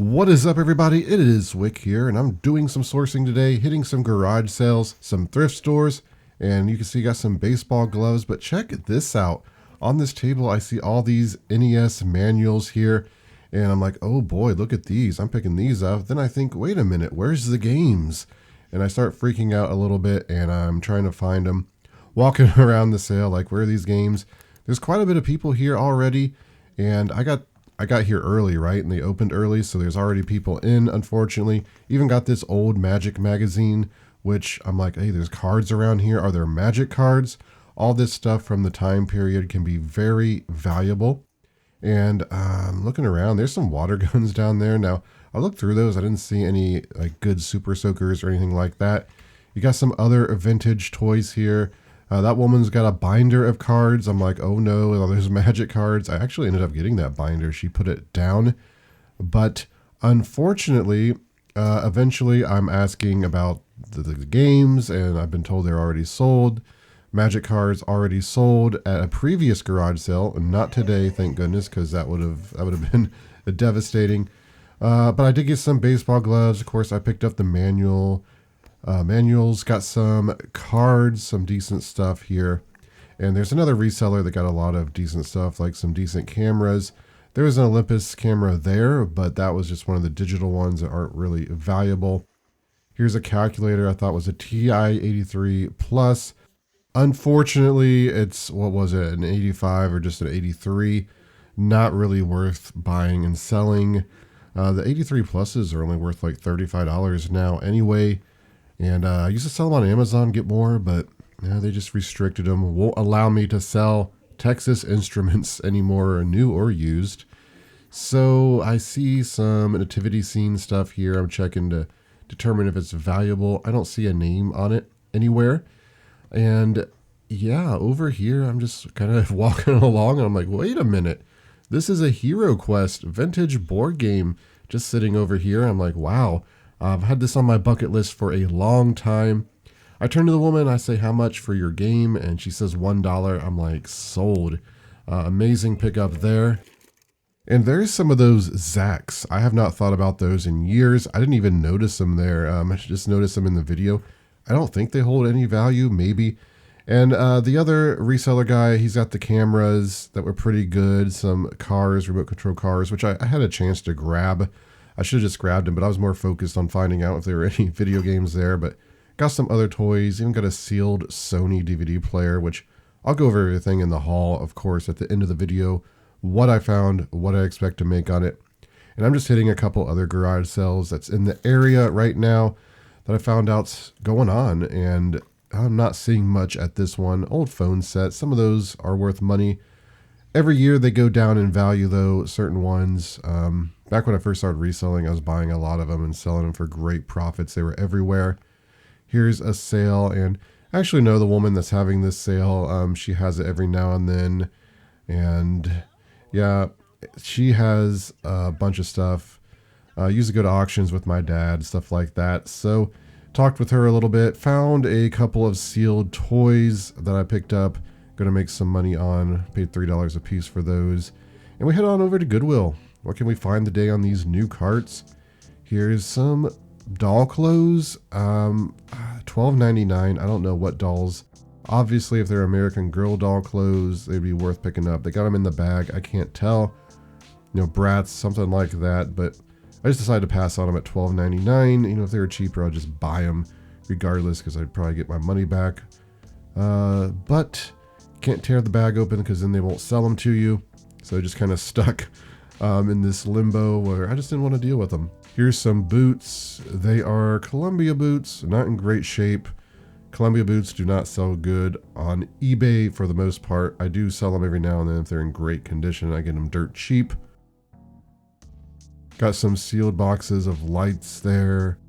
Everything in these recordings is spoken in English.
What is up, everybody? It is Wick here, and I'm doing some sourcing today, hitting some garage sales, some thrift stores, and you can see I got some baseball gloves, but check this out. On this table, I see all these NES manuals here, and I'm like, oh boy, look at these. I'm picking these up. Then I think, wait a minute, where's the games? And I start freaking out a little bit, and I'm trying to find them. Walking around the sale, like, where are these games? There's quite a bit of people here already, and I got here early, right? And they opened early, so there's already people in, unfortunately. Even got this old Magic magazine, which I'm like, hey, there's cards around here. Are there Magic cards? All this stuff from the time period can be very valuable. And looking around, there's some water guns down there. Now, I looked through those. I didn't see any like good super soakers or anything like that. You got some other vintage toys here. That woman's got a binder of cards. I'm like, oh no, there's Magic cards. I actually ended up getting that binder. She put it down. But unfortunately, eventually I'm asking about the games, and I've been told they're already sold. Magic cards already sold at a previous garage sale, not today, thank goodness, because that would have been devastating. But I did get some baseball gloves. Of course, I picked up the manuals, got some cards, some decent stuff here. And there's another reseller that got a lot of decent stuff, like some decent cameras. There was an Olympus camera there, but that was just one of the digital ones that aren't really valuable. Here's a calculator I thought was a TI-83 Plus. Unfortunately, it's, what was it, an 85 or just an 83. Not really worth buying and selling. The 83 Pluses are only worth like $35 now anyway. And I used to sell them on Amazon, get more, but they just restricted them. Won't allow me to sell Texas Instruments anymore, new or used. So I see some nativity scene stuff here. I'm checking to determine if it's valuable. I don't see a name on it anywhere. And yeah, over here, I'm just kind of walking along, and I'm like, wait a minute. This is a Hero Quest vintage board game just sitting over here. I'm like, wow. I've had this on my bucket list for a long time. I turn to the woman, I say, how much for your game? And she says $1. I'm like, sold. Amazing pickup there. And there's some of those Zacks. I have not thought about those in years. I didn't even notice them there. I just noticed them in the video. I don't think they hold any value, maybe. And the other reseller guy, he's got the cameras that were pretty good. Some cars, remote control cars, which I had a chance to grab. I should have just grabbed them, but I was more focused on finding out if there were any video games there. But got some other toys, even got a sealed Sony DVD player, which I'll go over everything in the haul, of course, at the end of the video. What I found, what I expect to make on it. And I'm just hitting a couple other garage sales that's in the area right now that I found out's going on. And I'm not seeing much at this one. Old phone sets, some of those are worth money. Every year they go down in value, though, certain ones. Back when I first started reselling, I was buying a lot of them and selling them for great profits. They were everywhere. Here's a sale, and I actually know the woman that's having this sale. She has it every now and then. And yeah, she has a bunch of stuff. I used to go to auctions with my dad, stuff like that. So talked with her a little bit, found a couple of sealed toys that I picked up. Gonna make some money on, paid $3 a piece for those. And we head on over to Goodwill. What can we find today on these new carts? Here's some doll clothes, $12.99. I don't know what dolls. Obviously, if they're American Girl doll clothes, they'd be worth picking up. They got them in the bag. I can't tell. Bratz, something like that. But I just decided to pass on them at $12.99. If they were cheaper, I'll just buy them regardless, because I'd probably get my money back. But can't tear the bag open because then they won't sell them to you. So I just kind of stuck in this limbo where I just didn't want to deal with them. Here's some boots. They are Columbia boots, not in great shape. Columbia boots do not sell good on eBay for the most part. I do sell them every now and then if they're in great condition. I get them dirt cheap. Got some sealed boxes of lights there.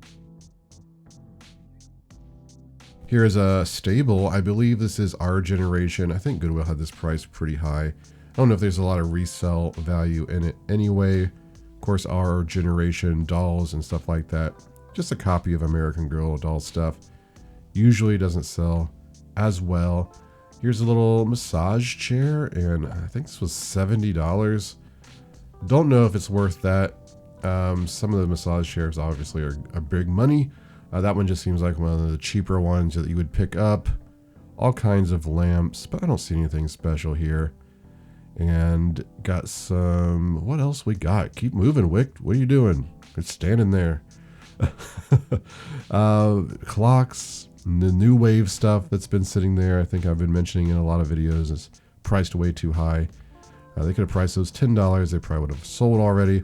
Here's a stable. I believe this is our generation. I think Goodwill had this priced pretty high. I don't know if there's a lot of resale value in it anyway. Of course, our generation dolls and stuff like that. Just a copy of American Girl doll stuff. Usually doesn't sell as well. Here's a little massage chair, and I think this was $70. Don't know if it's worth that. Some of the massage chairs obviously are big money. That one just seems like one of the cheaper ones that you would pick up. All kinds of lamps, but I don't see anything special here. And got some, what else we got? Keep moving, Wick. What are you doing? It's standing there. Clocks, the new wave stuff that's been sitting there. I think I've been mentioning in a lot of videos is priced way too high. They could have priced those $10. They probably would have sold already.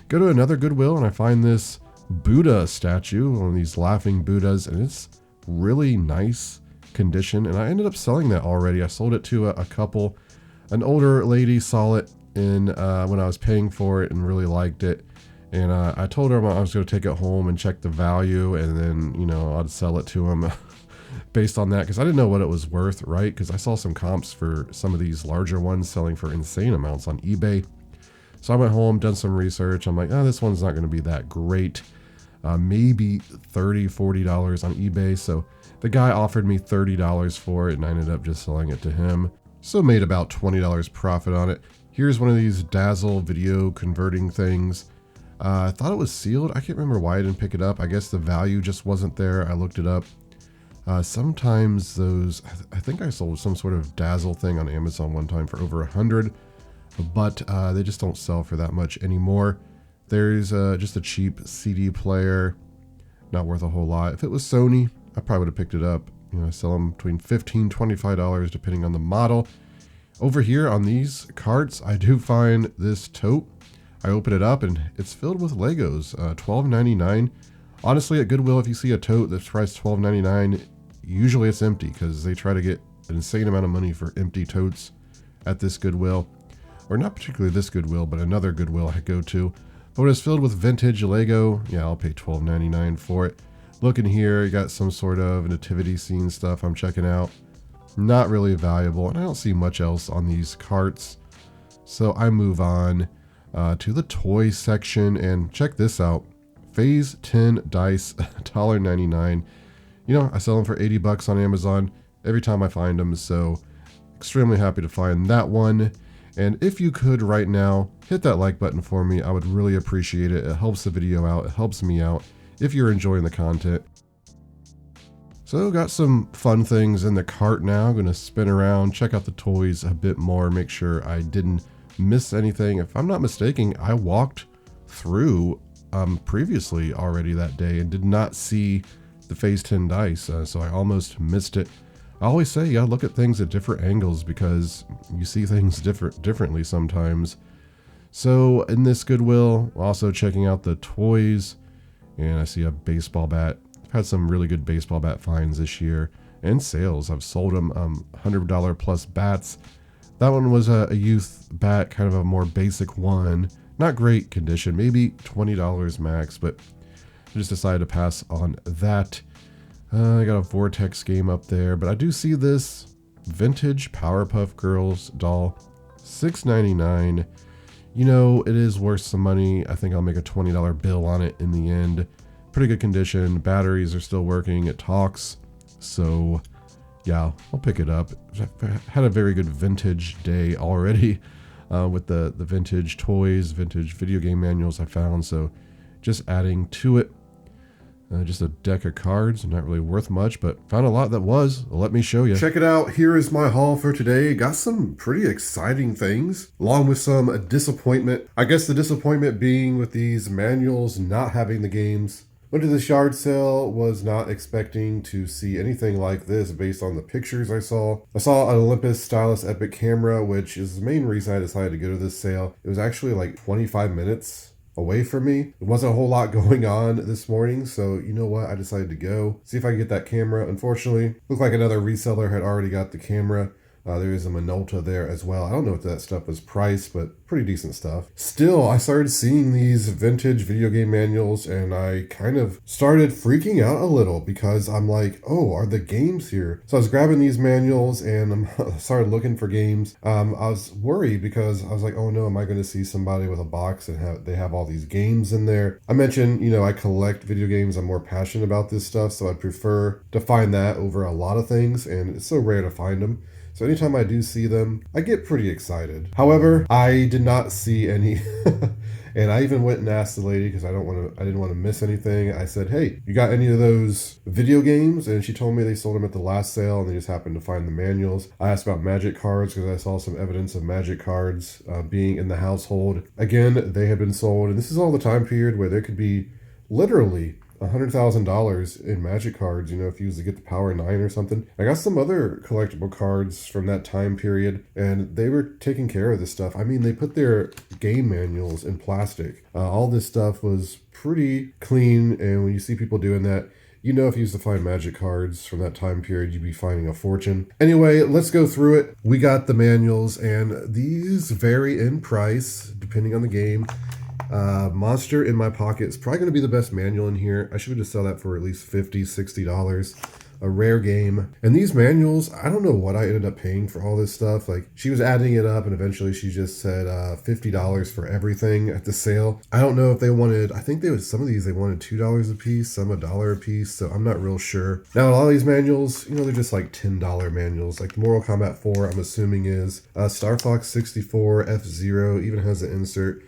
Go to another Goodwill and I find this Buddha statue, one of these laughing Buddhas, and it's really nice condition. And I ended up selling that already. I sold it to a couple. An older lady saw it in when I was paying for it and really liked it. And I told her I was going to take it home and check the value, and then, you know, I'd sell it to him based on that, because I didn't know what it was worth, right? Because I saw some comps for some of these larger ones selling for insane amounts on eBay. So I went home, done some research. I'm like, oh, this one's not going to be that great. Maybe $30, $40 on eBay. So the guy offered me $30 for it, and I ended up just selling it to him. So made about $20 profit on it. Here's one of these Dazzle video converting things. I thought it was sealed. I can't remember why I didn't pick it up. I guess the value just wasn't there. I looked it up. Sometimes those, I think I sold some sort of Dazzle thing on Amazon one time for over 100, but they just don't sell for that much anymore. There's just a cheap CD player, not worth a whole lot. If it was Sony, I probably would have picked it up. You know, I sell them between $15, $25 depending on the model. Over here on these carts, I do find this tote. I open it up and it's filled with Legos, $12.99. Honestly, at Goodwill, if you see a tote that's priced $12.99, usually it's empty because they try to get an insane amount of money for empty totes at this Goodwill. Or not particularly this Goodwill, but another Goodwill I go to. But when it's filled with vintage Lego, yeah, I'll pay $12.99 for it. Look in here, you got some sort of nativity scene stuff I'm checking out. Not really valuable, and I don't see much else on these carts. So I move on to the toy section, and check this out. Phase 10 dice, $1.99. You know, I sell them for 80 bucks on Amazon every time I find them, so extremely happy to find that one. And if you could right now, hit that like button for me. I would really appreciate it. It helps the video out. It helps me out if you're enjoying the content. So got some fun things in the cart now. I'm going to spin around, check out the toys a bit more, make sure I didn't miss anything. If I'm not mistaken, I walked through previously already that day and did not see the Phase 10 dice, so I almost missed it. I always say you gotta look at things at different angles because you see things differently sometimes. So in this Goodwill, also checking out the toys, and I see a baseball bat. I've had some really good baseball bat finds this year and sales. I've sold them $100 plus bats. That one was a youth bat, kind of a more basic one. Not great condition, maybe $20 max, but I just decided to pass on that. I got a Vortex game up there, but I do see this vintage Powerpuff Girls doll, $6.99. You know, it is worth some money. I think I'll make a $20 bill on it in the end. Pretty good condition. Batteries are still working. It talks. So yeah, I'll pick it up. I've had a very good vintage day already with the vintage toys, vintage video game manuals I found. So just adding to it. Just a deck of cards, not really worth much, but found a lot that was. Let me show you. Check it out. Here is my haul for today. Got some pretty exciting things, along with some disappointment. I guess the disappointment being with these manuals not having the games. Went to this yard sale, was not expecting to see anything like this based on the pictures I saw. I saw an Olympus Stylus Epic camera, which is the main reason I decided to go to this sale. It was actually like 25 minutes away from me. There wasn't a whole lot going on this morning, so you know what? I decided to go see if I could get that camera. Unfortunately, looked like another reseller had already got the camera. There is a Minolta there as well. I don't know what that stuff was priced, but pretty decent stuff. Still, I started seeing these vintage video game manuals and I kind of started freaking out a little because I'm like, oh, are the games here? So I was grabbing these manuals and I started looking for games. I was worried because I was like, oh no, am I going to see somebody with a box and they have all these games in there? I mentioned, you know, I collect video games. I'm more passionate about this stuff, so I'd prefer to find that over a lot of things, and it's so rare to find them. So anytime I do see them, I get pretty excited. However, I did not see any And I even went and asked the lady because I didn't want to miss anything. I said, "Hey, you got any of those video games?" And she told me they sold them at the last sale, and they just happened to find the manuals. I asked about magic cards because I saw some evidence of magic cards being in the household. Again, they had been sold, and this is all the time period where there could be literally $100,000 in magic cards, you know, if you was to get the Power 9 or something. I got some other collectible cards from that time period, and they were taking care of this stuff. I mean, they put their game manuals in plastic. All this stuff was pretty clean, and when you see people doing that, you know, if you used to find magic cards from that time period, you'd be finding a fortune. Anyway, let's go through it. We got the manuals, and these vary in price depending on the game. Monster in My Pocket is probably going to be the best manual in here. I should just sell that for at least $50, $60. A rare game. And these manuals, I don't know what I ended up paying for all this stuff. Like, she was adding it up, and eventually she just said $50 for everything at the sale. I don't know if they wanted, I think some of these they wanted $2 a piece, some $1 a piece, so I'm not real sure. Now, a lot of these manuals, you know, they're just like $10 manuals. Like the Mortal Kombat 4, I'm assuming is. Star Fox 64, F-Zero, even has an insert.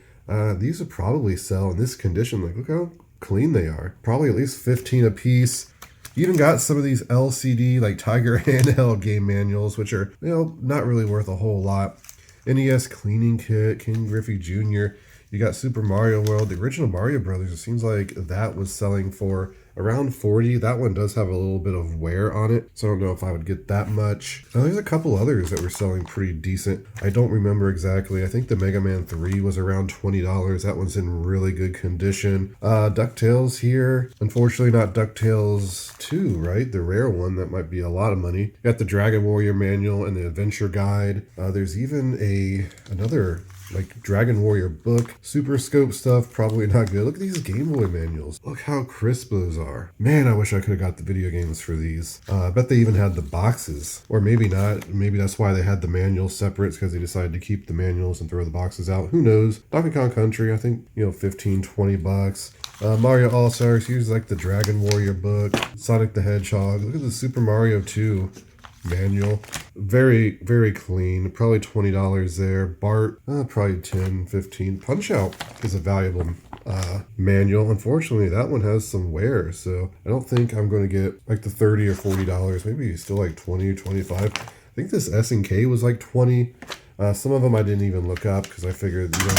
These would probably sell in this condition. Like, look how clean they are. Probably at least 15 a piece. You even got some of these LCD, like Tiger handheld game manuals, which are, you know, not really worth a whole lot. NES cleaning kit, King Griffey Jr. You got Super Mario World, the original Mario Brothers. It seems like that was selling for around 40. That one does have a little bit of wear on it, so I don't know if I would get that much. Now, there's a couple others that were selling pretty decent. I don't remember exactly. I think the Mega Man 3 was around $20. That one's in really good condition. DuckTales here. Unfortunately, not DuckTales 2, right? The rare one. That might be a lot of money. Got the Dragon Warrior manual and the Adventure Guide. There's even another like Dragon Warrior book. Super Scope stuff, probably not good. Look at these Game Boy manuals. Look how crisp those are. Man, I wish I could have got the video games for these. I bet they even had the boxes. Or maybe not. Maybe that's why they had the manuals separate, because they decided to keep the manuals and throw the boxes out. Who knows? Donkey Kong Country, I think, you know, 15, 20 bucks. Mario All-Stars, here's like the Dragon Warrior book. Sonic the Hedgehog. Look at the Super Mario 2 manual. Very, very clean. Probably $20 there. Bart, probably 10, 15. Punch Out is a valuable manual. Unfortunately, that one has some wear, so I don't think I'm going to get like the $30 or $40. Maybe still like 20 or 25. I think this S&K was like 20. Some of them I didn't even look up because I figured, you know,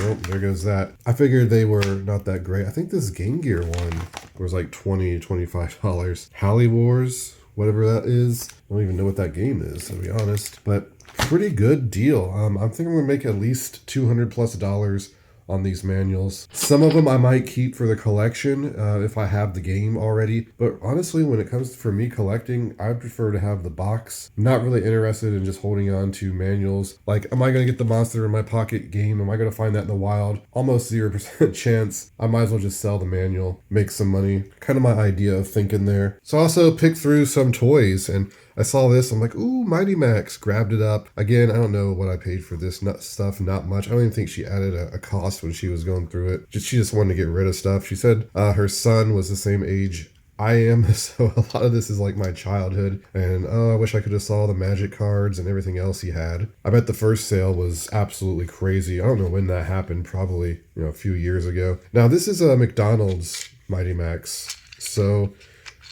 oh, there goes that. I figured they were not that great. I think this Game Gear one was like $20, $25. Halley Wars, whatever that is. I don't even know what that game is, to be honest. But pretty good deal. I'm thinking I'm going to make at least $200+ on these manuals. Some of them I might keep for the collection if I have the game already. But honestly, when it comes for me collecting, I prefer to have the box. I'm not really interested in just holding on to manuals. Like, am I going to get the Monster in My Pocket game? Am I going to find that in the wild? Almost 0% chance. I might as well just sell the manual, make some money. Kind of my idea of thinking there. So I also picked through some toys, and I saw this, I'm like, ooh, Mighty Max, grabbed it up. Again, I don't know what I paid for this stuff, not much. I don't even think she added a cost when she was going through it. She just wanted to get rid of stuff. She said her son was the same age I am, so a lot of this is like my childhood, and I wish I could have saw the magic cards and everything else he had. I bet the first sale was absolutely crazy. I don't know when that happened, probably, you know, a few years ago. Now, this is a McDonald's Mighty Max, so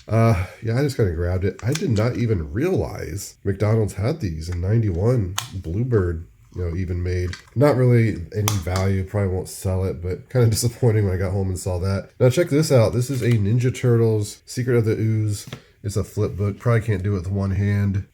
yeah, I just kind of grabbed it. I did not even realize McDonald's had these in 91. Bluebird, you know, even made. Not really any value, probably won't sell it, but kind of disappointing when I got home and saw that. Now check this out. This is a Ninja Turtles Secret of the Ooze. It's a flip book. Probably can't do it with one hand.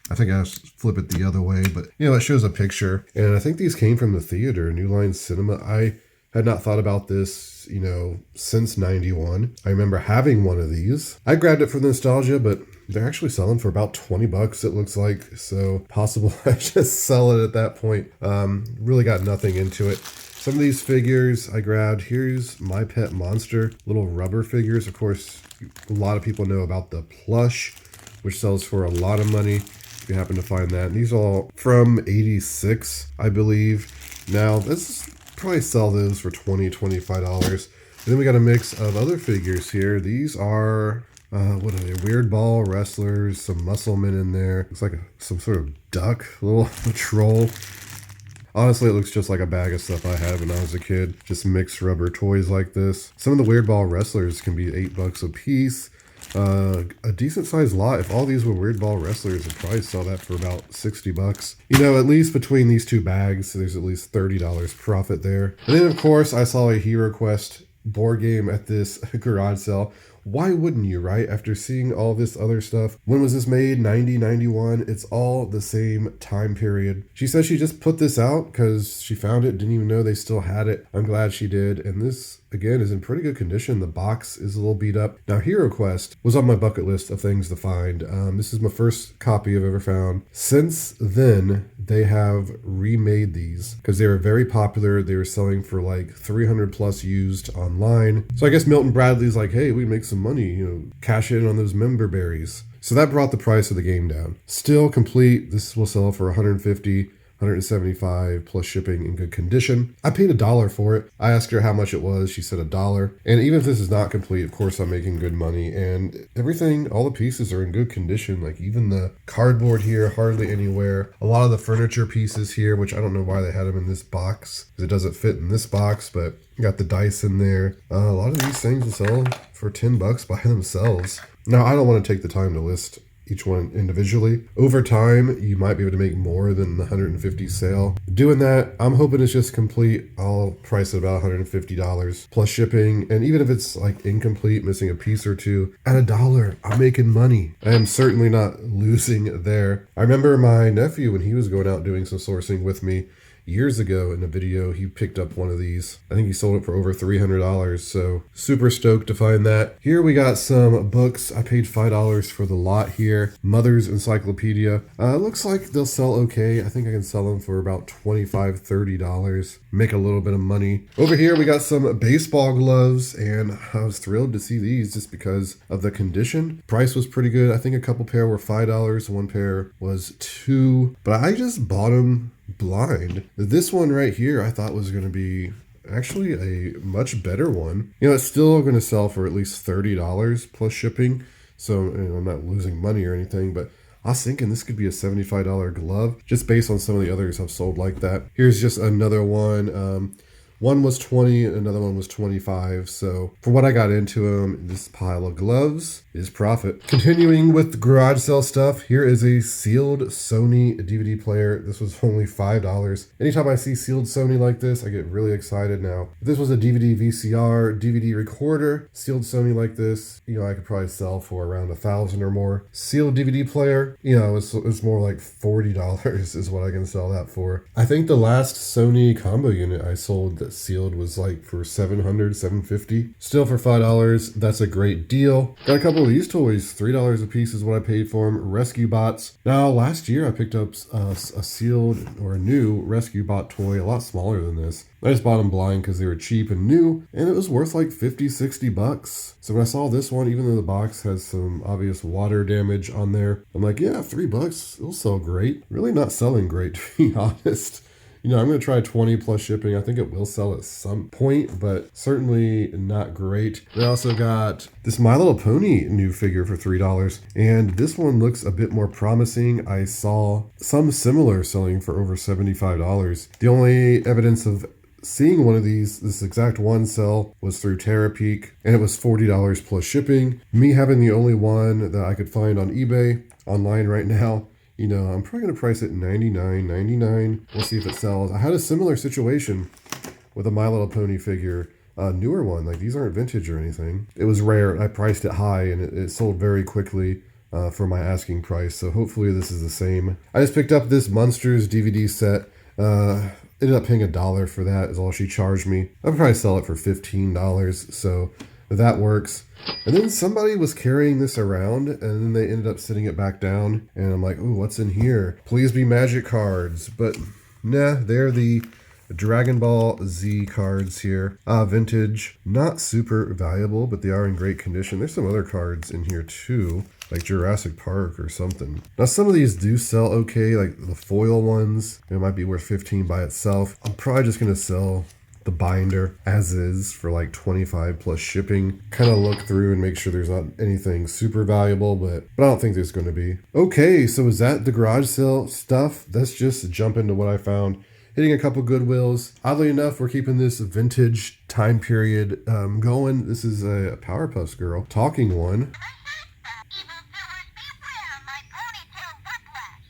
I think I flip it the other way, but you know, it shows a picture. And I think these came from the theater, New Line Cinema. I had not thought about this, you know, since 91. I remember having one of these. I grabbed it for the nostalgia, but they're actually selling for about 20 bucks, it looks like. So possible I just sell it at that point. Really got nothing into it. Some of these figures I grabbed. Here's My Pet Monster, little rubber figures. Of course, a lot of people know about the plush, which sells for a lot of money if you happen to find that. And these are all from 86, I believe. Now, this probably sell those for $20, $25. And then we got a mix of other figures here. These are, what are they? Weird Ball wrestlers, some muscle men in there. Looks like some sort of duck, little troll. Honestly, it looks just like a bag of stuff I had when I was a kid. Just mixed rubber toys like this. Some of the Weird Ball wrestlers can be $8 a piece. A decent sized lot. If all these were Weird Ball wrestlers, I'd probably sell that for about $60. You know, at least between these two bags, there's at least $30 profit there. And then, of course, I saw a Hero Quest board game at this garage sale. Why wouldn't you, right? After seeing all this other stuff. When was this made? 90, 91. It's all the same time period. She says she just put this out because she found it, didn't even know they still had it. I'm glad she did. And this, again, is in pretty good condition. The box is a little beat up. Now, Hero Quest was on my bucket list of things to find. This is my first copy I've ever found. Since then, they have remade these because they were very popular. They were selling for like 300 plus used online. So I guess Milton Bradley's like, hey, we make some money, you know, cash in on those member berries. So that brought the price of the game down. Still complete. This will sell for 150, 175 plus shipping in good condition. I paid $1 for it. I asked her how much it was. She said $1. And even if this is not complete, of course I'm making good money. And everything, all the pieces are in good condition. Like even the cardboard here, hardly anywhere. A lot of the furniture pieces here, which I don't know why they had them in this box, because it doesn't fit in this box, but got the dice in there. A lot of these things will sell for $10 by themselves. Now, I don't want to take the time to list each one individually. Over time, you might be able to make more than the 150 sale. Doing that, I'm hoping it's just complete. I'll price it about $150 plus shipping. And even if it's like incomplete, missing a piece or two, at $1, I'm making money. I am certainly not losing there. I remember my nephew, when he was going out doing some sourcing with me, years ago in a video, he picked up one of these. I think he sold it for over $300, so super stoked to find that. Here we got some books. I paid $5 for the lot here. Mother's Encyclopedia. Looks like they'll sell okay. I think I can sell them for about $25, $30. Make a little bit of money. Over here we got some baseball gloves, and I was thrilled to see these just because of the condition. Price was pretty good. I think a couple pair were $5, one pair was $2, but I just bought them blind. This one right here I thought was going to be actually a much better one. You know, it's still going to sell for at least $30 plus shipping, so you know, I'm not losing money or anything, but I was thinking this could be a $75 glove just based on some of the others I've sold like that. Here's just another one. One was 20, another one was 25. So for what I got into them, this pile of gloves is profit. Continuing with the garage sale stuff, here is a sealed Sony DVD player. This was only $5. Anytime I see sealed Sony like this, I get really excited now. If this was a DVD VCR, DVD recorder, sealed Sony like this, you know, I could probably sell for around $1,000 or more. Sealed DVD player, you know, it's more like $40 is what I can sell that for. I think the last Sony combo unit I sold that sealed was like for $700, $750. Still for $5, that's a great deal. Got a couple of these toys, $3 a piece is what I paid for them. Rescue Bots. Now last year I picked up a sealed or a new Rescue Bot toy, a lot smaller than this. I just bought them blind because they were cheap and new, and it was worth like $50-$60. So when I saw this one, even though the box has some obvious water damage on there, I'm like, yeah, $3, it'll sell great. Really not selling great, to be honest. You know, I'm going to try 20 plus shipping. I think it will sell at some point, but certainly not great. I also got this My Little Pony new figure for $3, and this one looks a bit more promising. I saw some similar selling for over $75. The only evidence of seeing one of these, this exact one sell, was through Terapeak, and it was $40 plus shipping. Me having the only one that I could find on eBay online right now, you know, I'm probably going to price it $99.99. We'll see if it sells. I had a similar situation with a My Little Pony figure, a newer one. Like, these aren't vintage or anything. It was rare. I priced it high, and it sold very quickly for my asking price. So hopefully this is the same. I just picked up this Monsters DVD set. Ended up paying $1 for that is all she charged me. I'll probably sell it for $15. So that works. And then somebody was carrying this around, and then they ended up sitting it back down, and I'm like, ooh, what's in here? Please be magic cards. But nah, they're the Dragon Ball Z cards here. Vintage, not super valuable, but they are in great condition. There's some other cards in here too, like Jurassic Park or something. Now some of these do sell okay, like the foil ones. It might be worth $15 by itself. I'm probably just gonna sell the binder as is for like $25 plus shipping. Kind of look through and make sure there's not anything super valuable, but I don't think there's going to be. Okay, so is that the garage sale stuff? Let's just jump into what I found hitting a couple Goodwills. Oddly enough, we're keeping this vintage time period going. This is a Powerpuff Girl talking one.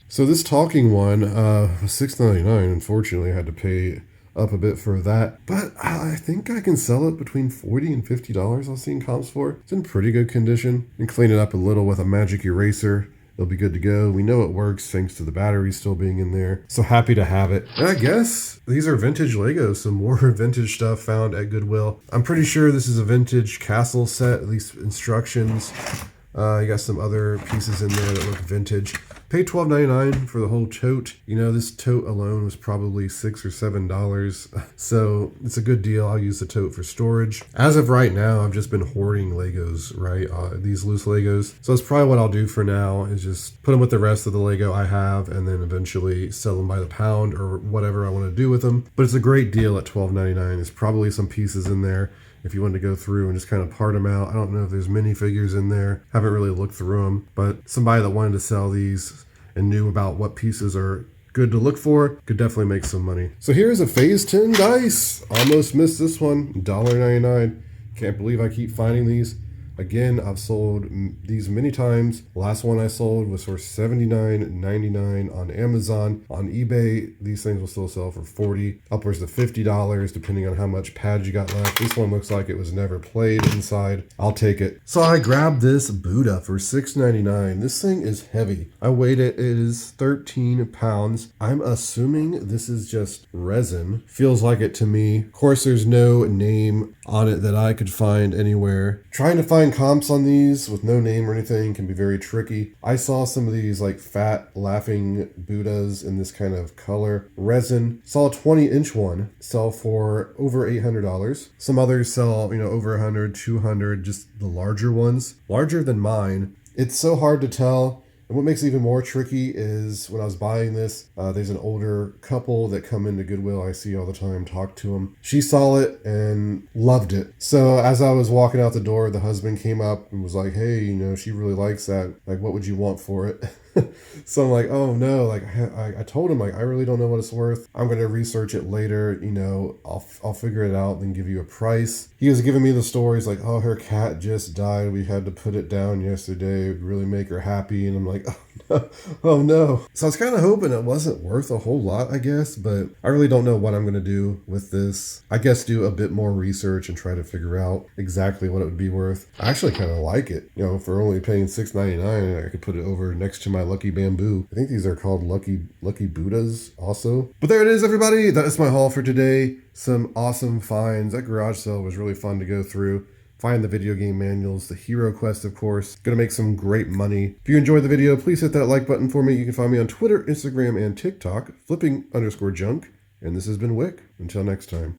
So this talking one was $6.99. Unfortunately, I had to pay up a bit for that, but I think I can sell it between $40 and $50. I've seen comps for. It's in pretty good condition. And clean it up a little with a magic eraser. It'll be good to go. We know it works thanks to the battery still being in there. So happy to have it. And I guess these are vintage Legos. Some more vintage stuff found at Goodwill. I'm pretty sure this is a vintage castle set, at least instructions. You got some other pieces in there that look vintage. Paid $12.99 for the whole tote. You know, this tote alone was probably $6 or $7. So it's a good deal. I'll use the tote for storage. As of right now, I've just been hoarding Legos, right? These loose Legos. So that's probably what I'll do for now, is just put them with the rest of the Lego I have and then eventually sell them by the pound or whatever I want to do with them. But it's a great deal at $12.99. There's probably some pieces in there if you wanted to go through and just kind of part them out. I don't know if there's minifigures in there. Haven't really looked through them, but somebody that wanted to sell these and knew about what pieces are good to look for could definitely make some money. So here's a Phase 10 dice. Almost missed this one, $1.99. Can't believe I keep finding these. Again, I've sold these many times. Last one I sold was for $79.99 on Amazon. On eBay, these things will still sell for $40, upwards to $50, depending on how much pad you got left. This one looks like it was never played inside. I'll take it. So I grabbed this Buddha for $6.99. This thing is heavy. I weighed it. It is 13 pounds. I'm assuming this is just resin. Feels like it to me. Of course, there's no name on it that I could find anywhere. Trying to find comps on these with no name or anything can be very tricky. I saw some of these like fat laughing Buddhas in this kind of color resin. Saw a 20-inch one sell for over $800. Some others sell, over 100, 200, just the larger ones, larger than mine. It's so hard to tell. And what makes it even more tricky is when I was buying this, there's an older couple that come into Goodwill. I see all the time, talk to them. She saw it and loved it. So as I was walking out the door, the husband came up and was like, hey, she really likes that. Like, what would you want for it? So I'm like, oh no, like I told him, like, I really don't know what it's worth. I'm going to research it later. I'll figure it out and give you a price. He was giving me the stories like, oh, her cat just died. We had to put it down yesterday. It would really make her happy. And I'm like, oh no, oh no. So I was kind of hoping it wasn't worth a whole lot, I guess, but I really don't know what I'm going to do with this. I guess do a bit more research and try to figure out exactly what it would be worth. I actually kind of like it. For only paying $6.99, I could put it over next to my Lucky Bamboo. I think these are called Lucky Buddhas also. But there it is, everybody. That is my haul for today. Some awesome finds. That garage sale was really fun to go through. Find the video game manuals, the Hero Quest, of course. Gonna make some great money. If you enjoyed the video, please hit that like button for me. You can find me on Twitter, Instagram, and TikTok, flipping_junk. And this has been Wick. Until next time.